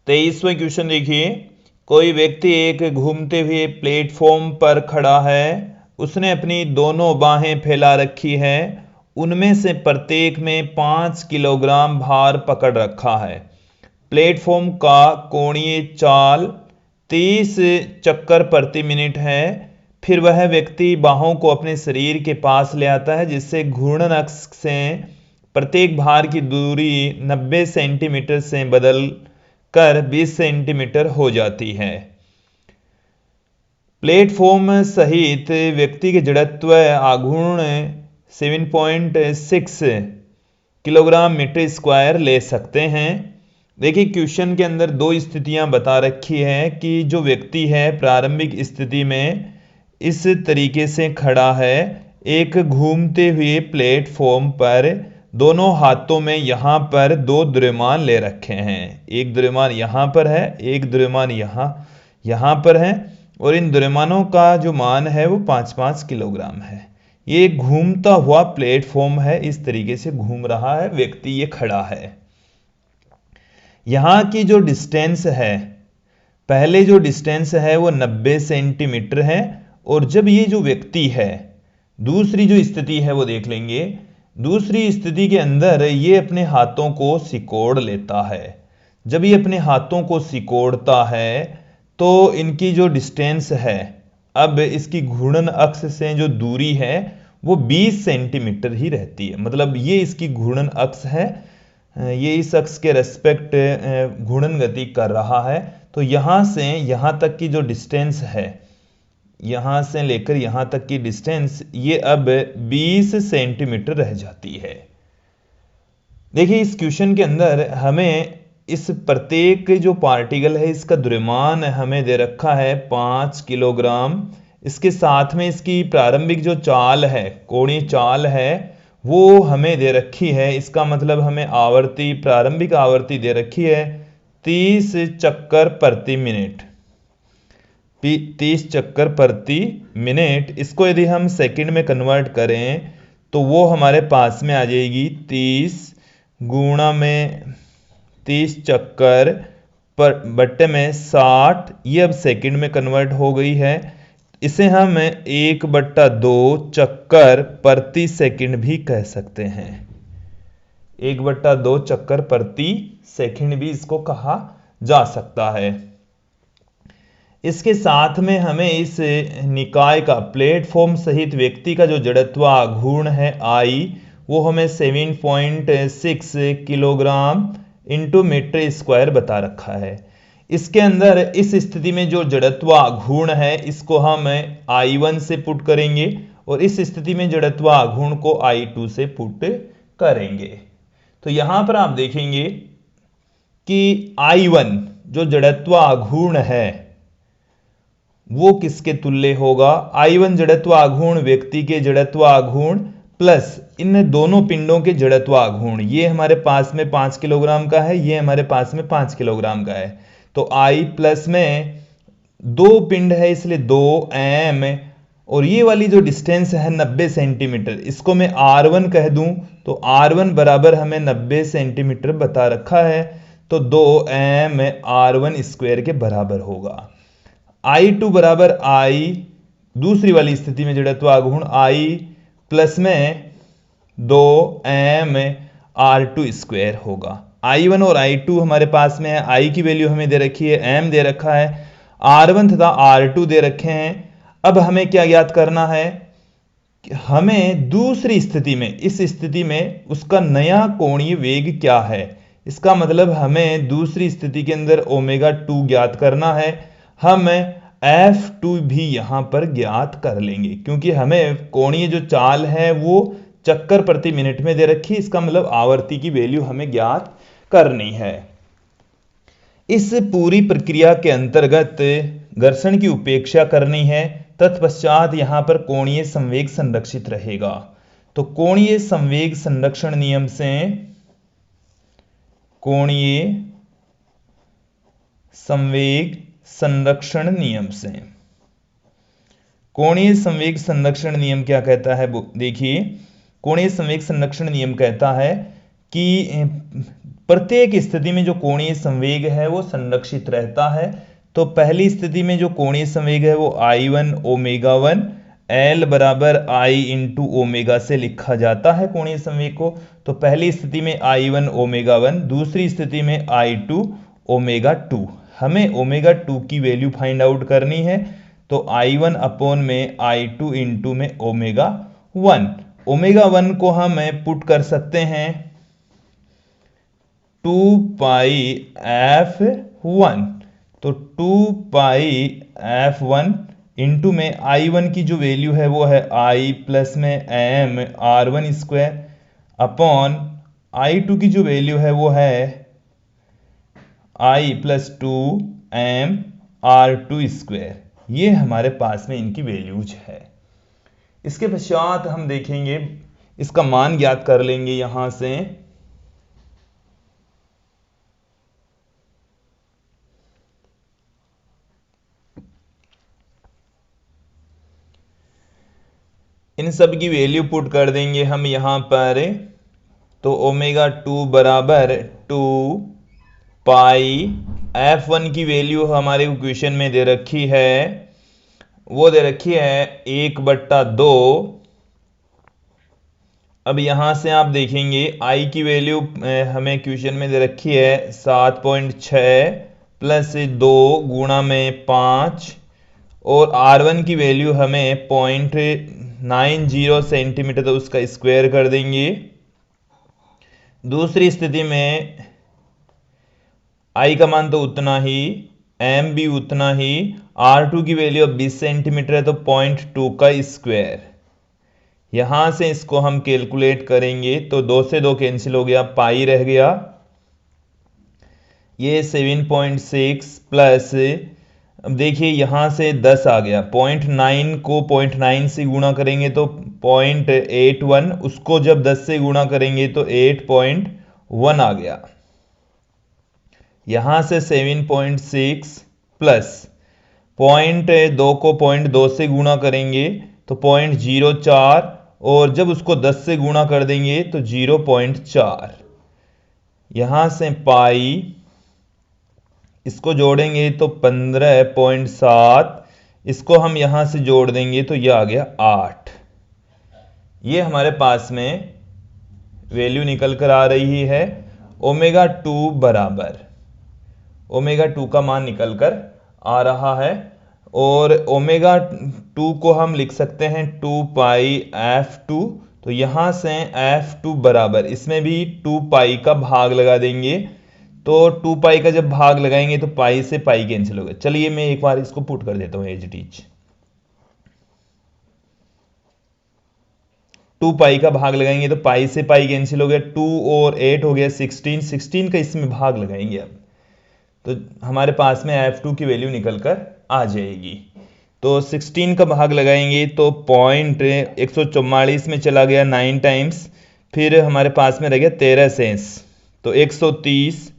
23वां question देखिए, कोई व्यक्ति एक घूमते हुए प्लेटफॉर्म पर खड़ा है। उसने अपनी दोनों बाहें फैला रखी है। उनमें से प्रत्येक में 5 किलोग्राम भार पकड़ रखा है। प्लेटफॉर्म का कोणीय चाल 30 चक्कर प्रति मिनट है। फिर वह व्यक्ति बाहों को अपने शरीर के पास ले आता है, जिससे घूर्णन अक्ष से प्रत्येक भार की दूरी 90 सेंटीमीटर से बदल कर 20 सेंटीमीटर हो जाती है। प्लेटफॉर्म सहित व्यक्ति के जड़त्व आघूर्ण 7.6 किलोग्राम मीटर स्क्वायर ले सकते हैं। देखिए क्वेश्चन के अंदर दो स्थितियां बता रखी है कि जो व्यक्ति है प्रारंभिक स्थिति में इस तरीके से खड़ा है, एक घूमते हुए प्लेटफॉर्म पर दोनों हाथों में यहां पर दो द्रव्यमान ले रखे हैं। एक द्रव्यमान यहां पर है, एक द्रव्यमान यहां पर है, और इन द्रव्यमानों का जो मान है वो 5-5 किलोग्राम है। ये घूमता हुआ प्लेटफॉर्म है, इस तरीके से घूम रहा है, व्यक्ति ये खड़ा है। यहां की जो डिस्टेंस है, पहले जो डिस्टेंस है वो 90 सेंटीमीटर है, और जब ये जो व्यक्ति है, दूसरी जो स्थिति है वो देख लेंगे। दूसरी स्थिति के अंदर ये अपने हाथों को सिकोड़ लेता है। जब ये अपने हाथों को सिकोड़ता है तो इनकी जो डिस्टेंस है, अब इसकी घूर्णन अक्ष से जो दूरी है वो 20 सेंटीमीटर ही रहती है। मतलब ये इसकी घूर्णन अक्ष है, ये इस अक्ष के रेस्पेक्ट घूर्णन गति कर रहा है। तो यहां से यहां तक की जो डिस्टेंस है, यहां से लेकर यहां तक की डिस्टेंस ये अब 20 सेंटीमीटर रह जाती है। देखिए इस क्वेश्चन के अंदर हमें इस प्रत्येक जो पार्टिकल है इसका द्रव्यमान हमें दे रखा है 5 किलोग्राम। इसके साथ में इसकी प्रारंभिक जो चाल है, कोणीय चाल है, वो हमें दे रखी है। इसका मतलब हमें आवर्ती, प्रारंभिक आवर्ती दे रखी है 30 चक्कर प्रति मिनट। 30 चक्कर प्रति मिनट, इसको यदि हम सेकंड में कन्वर्ट करें तो वो हमारे पास में आ जाएगी 30 गुणा में 30 चक्कर पर बट्टे में 60। ये अब सेकंड में कन्वर्ट हो गई है। इसे हम 1/2 चक्कर प्रति सेकंड भी कह सकते हैं। 1/2 चक्कर प्रति सेकंड भी इसको कहा जा सकता है। इसके साथ में हमें इस निकाय का, प्लेटफॉर्म सहित व्यक्ति का जो जड़त्व आघूर्ण है I, वो हमें 7.6 किलोग्राम इंटू मीटर स्क्वायर बता रखा है। इसके अंदर इस स्थिति में जो जड़त्व आघूर्ण है इसको हम I1 से पुट करेंगे, और इस स्थिति में जड़त्व आघूर्ण को I2 से पुट करेंगे। तो यहां पर आप देखेंगे कि I1 जो जड़त्व आघूर्ण है वो किसके तुल्य होगा। I1 जड़त्व आघूर्ण व्यक्ति के जड़त्व आघूर्ण प्लस इन दोनों पिंडों के जड़त्व आघूर्ण। ये हमारे पास में 5 किलोग्राम का है, ये हमारे पास में 5 किलोग्राम का है। तो I प्लस में 2 पिंड है इसलिए 2m, और ये वाली जो डिस्टेंस है 90 सेंटीमीटर, इसको मैं R1 कह दूं तो R1 बराबर हमें 90 सेंटीमीटर बता रखा है। तो 2m R1 स्क्वायर के बराबर होगा। I2 बराबर I, दूसरी वाली स्थिति में जड़त्व आघूर्ण I प्लस में 2m R2 स्क्वायर होगा। I1 और I2 हमारे पास में है। I की वैल्यू हमें दे रखी है, m दे रखा है, R1 तथा R2 दे रखे हैं। अब हमें क्या ज्ञात करना है कि हमें दूसरी स्थिति में, इस स्थिति में उसका नया कोणीय वेग क्या है। इसका मतलब हमें दूसरी स्थिति के अंदर ω2 ज्ञात करना है। हम F2 भी यहां पर ज्ञात कर लेंगे, क्योंकि हमें कोणीय जो चाल है वो चक्कर प्रति मिनट में दे रखी है। इसका मतलब आवर्ती की वैल्यू हमें ज्ञात करनी है। इस पूरी प्रक्रिया के अंतर्गत घर्षण की उपेक्षा करनी है। तत्पश्चात यहां पर कोणीय संवेग संरक्षित रहेगा। तो कोणीय संवेग संरक्षण नियम से, कोणीय संवेग संरक्षण नियम से, कोणीय संवेग संरक्षण नियम क्या कहता है, देखिए कोणीय संवेग संरक्षण नियम कहता है कि प्रत्येक स्थिति में जो कोणीय संवेग है वो संरक्षित रहता है। तो पहली स्थिति में जो कोणीय संवेग है वो I1 ओमेगा 1 L बराबर I इंटू ओमेगा से लिखा जाता है कोणीय संवेग को। तो पहली स्थिति में I1 ओमेगा 1, दूसरी स्थिति में I2 ओमेगा 2। हमें ओमेगा 2 की वैल्यू फाइंड आउट करनी है। तो I1 अपॉन में I2 इंटू में ओमेगा 1। ओमेगा 1 को हम पुट कर सकते हैं 2 पाई f1। तो 2 पाई f1 इंटू में I1 की जो वैल्यू है वो है I प्लस में m r1 square upon I2 की जो वैल्यू है वो है I plus 2 m r2 square. ये हमारे पास में इनकी वैल्यूज है। इसके पश्चात हम देखेंगे, इसका मान ज्ञात कर लेंगे यहां से। इन सब की वैल्यू पुट कर देंगे हम यहां पर। तो ओमेगा 2 बराबर 2 पाई f1 की वैल्यू हमारे क्वेश्चन में दे रखी है, वो दे रखी है 1/2। अब यहां से आप देखेंगे I की वैल्यू हमें क्वेश्चन में दे रखी है 7.6 प्लस 2 गुणा में 5 और R1 की वैल्यू हमें 0.90 सेंटीमीटर, तो उसका स्क्वायर कर देंगे। दूसरी स्थिति में I का मान तो उतना ही, M भी उतना ही, R2 की वैल्यू अब 20 सेंटीमीटर है तो 0.2 का स्क्वायर। यहां से इसको हम कैलकुलेट करेंगे तो 2 से 2 कैंसिल हो गया, पाई रह गया। ये 7.6 प्लस, अब देखिए यहां से 10 आ गया, 0.9 को 0.9 से गुणा करेंगे तो 0.81, उसको जब 10 से गुणा करेंगे तो 8.1 आ गया। यहां से 7.6 प्लस 0.2 को 0.2 से गुणा करेंगे तो 0.04 और जब उसको 10 से गुणा कर देंगे तो 0.4। यहां से पाई, इसको जोड़ेंगे तो 15.7, इसको हम यहां से जोड़ देंगे तो यह आ गया 8। ये हमारे पास में वैल्यू निकल कर आ रही है। ओमेगा 2 बराबर, ओमेगा 2 का मान निकल कर आ रहा है और ओमेगा 2 को हम लिख सकते हैं 2 पाई f2। तो यहां से f2 बराबर, इसमें भी 2 पाई का भाग लगा देंगे। तो 2 पाई का जब भाग लगाएंगे तो पाई से पाई कैंसिल हो गया। चलिए मैं एक बार इसको पुट कर देता हूं एज इट इज। 2 पाई का भाग लगाएंगे तो पाई से पाई कैंसिल हो गया, 2 और 8 हो गया 16, 16 का इसमें भाग लगाएंगे अब तो हमारे पास में f2 की वैल्यू निकल कर आ जाएगी। तो 16 का भाग लगाएंगे तो 144 में चला गया 9 टाइम्स, फिर हमारे पास में रह गया 13 सेंस, तो 130,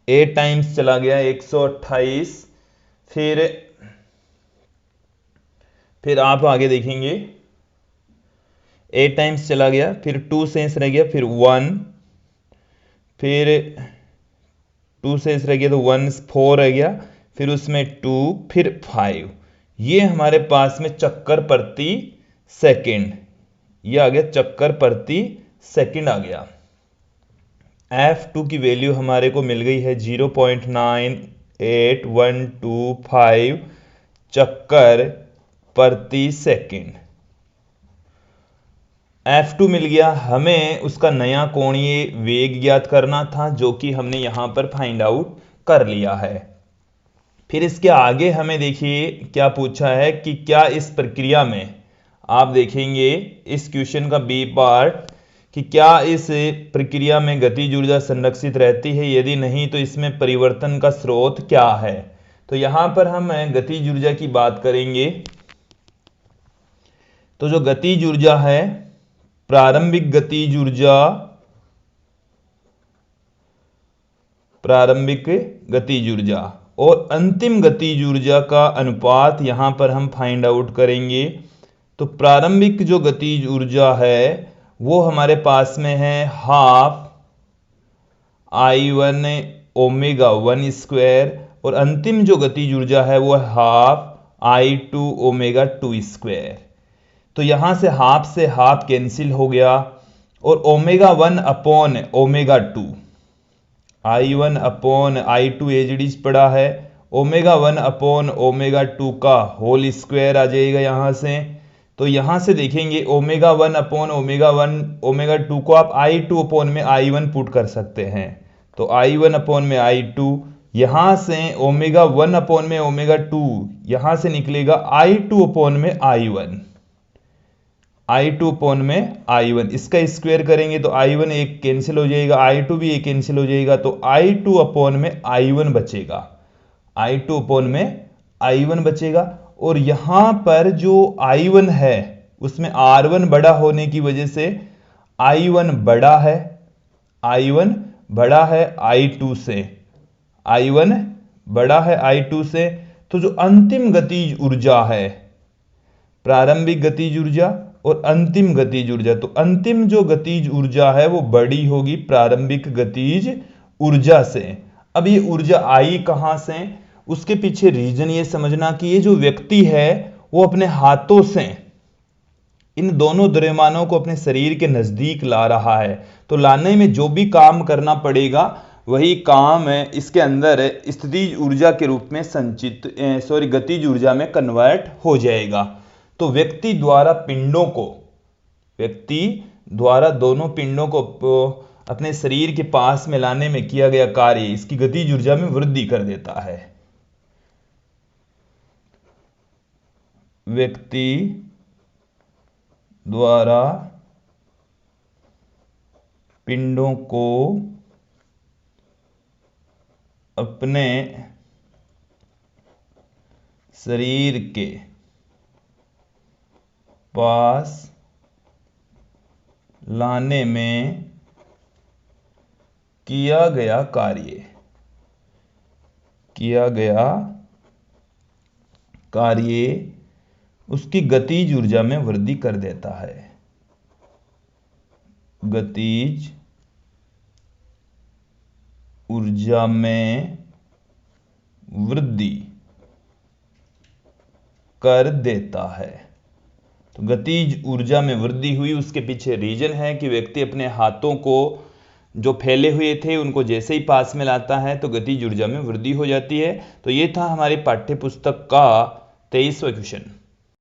8 टाइम्स चला गया 128, फिर आप आगे देखेंगे 8 टाइम्स चला गया, फिर 2 सेंस रह गया, फिर 1, फिर 2 सेंस रह गया तो 1 4 रह गया, फिर उसमें 2, फिर 5। ये हमारे पास में चक्कर प्रति सेकंड, ये आ गया चक्कर प्रति सेकंड आ गया। f2 की वैल्यू हमारे को मिल गई है 0.98125 चक्कर प्रति सेकंड। f2 मिल गया, हमें उसका नया कोणीय वेग ज्ञात करना था जो कि हमने यहां पर फाइंड आउट कर लिया है। फिर इसके आगे हमें देखिए क्या पूछा है कि क्या इस प्रक्रिया में, आप देखेंगे इस क्वेश्चन का बी पार्ट, कि क्या इस प्रक्रिया में गतिज ऊर्जा संरक्षित रहती है, यदि नहीं तो इसमें परिवर्तन का स्रोत क्या है। तो यहां पर हम गतिज ऊर्जा की बात करेंगे। तो जो गतिज ऊर्जा है, प्रारंभिक गतिज ऊर्जा, प्रारंभिक गतिज ऊर्जा और अंतिम गतिज ऊर्जा का अनुपात यहां पर हम फाइंड आउट करेंगे। तो प्रारंभिक जो गतिज ऊर्जा है वो हमारे पास में है हाफ I1 ओमेगा 1 स्क्वायर, और अंतिम जो गतिज ऊर्जा है वो है हाफ I2 ओमेगा 2 स्क्वायर। तो यहां से हाफ कैंसिल हो गया, और omega 1 upon omega 2, I1 upon I2 एजडीज पड़ा है, ओमेगा 1 अपॉन ओमेगा 2 का होल स्क्वायर आ जाएगा यहां से। तो यहां से देखेंगे ओमेगा 1 अपॉन ओमेगा 2 को आप I2 अपॉन में I1 पुट कर सकते हैं। तो I1 अपॉन में I2, यहां से ओमेगा 1 अपॉन में ओमेगा 2, यहां से निकलेगा I2 अपॉन में I1, I2 अपॉन में I1, इसका स्क्वायर करेंगे तो I1 एक कैंसिल हो जाएगा, I2 भी एक कैंसिल हो जाएगा, तो I2 अपॉन में I1 बचेगा, I2 अपॉन में I1 बचेगा। और यहां पर जो I1 है उसमें R1 बड़ा होने की वजह से I1 बड़ा है, I1 बड़ा है I2 से, I1 बड़ा है I2 से। तो जो अंतिम गतिज ऊर्जा है, प्रारंभिक गतिज ऊर्जा और अंतिम गतिज ऊर्जा, तो अंतिम जो गतिज ऊर्जा है वो बड़ी होगी प्रारंभिक गतिज ऊर्जा से। अब ये ऊर्जा आई कहां से, उसके पीछे रीजन ये समझना कि ये जो व्यक्ति है वो अपने हाथों से इन दोनों द्रव्यमानों को अपने शरीर के नजदीक ला रहा है। तो लाने में जो भी काम करना पड़ेगा वही काम है इसके अंदर स्थितिज ऊर्जा के रूप में गतिज ऊर्जा में कन्वर्ट हो जाएगा। तो व्यक्ति द्वारा दोनों पिंडों को अपने शरीर के पास में लाने में किया गया कार्य इसकी गतिज ऊर्जा में वृद्धि कर देता है। व्यक्ति द्वारा पिंडों को अपने शरीर के पास लाने में किया गया कार्य उसकी गतिज ऊर्जा में वृद्धि कर देता है। गतिज ऊर्जा में वृद्धि कर देता है। तो गतिज ऊर्जा में वृद्धि हुई, उसके पीछे रीजन है कि व्यक्ति अपने हाथों को जो फैले हुए थे उनको जैसे ही पास में लाता है तो गतिज ऊर्जा में वृद्धि हो जाती है। तो ये था हमारे पाठ्य पुस्तक का 23वां क्वेश्चन।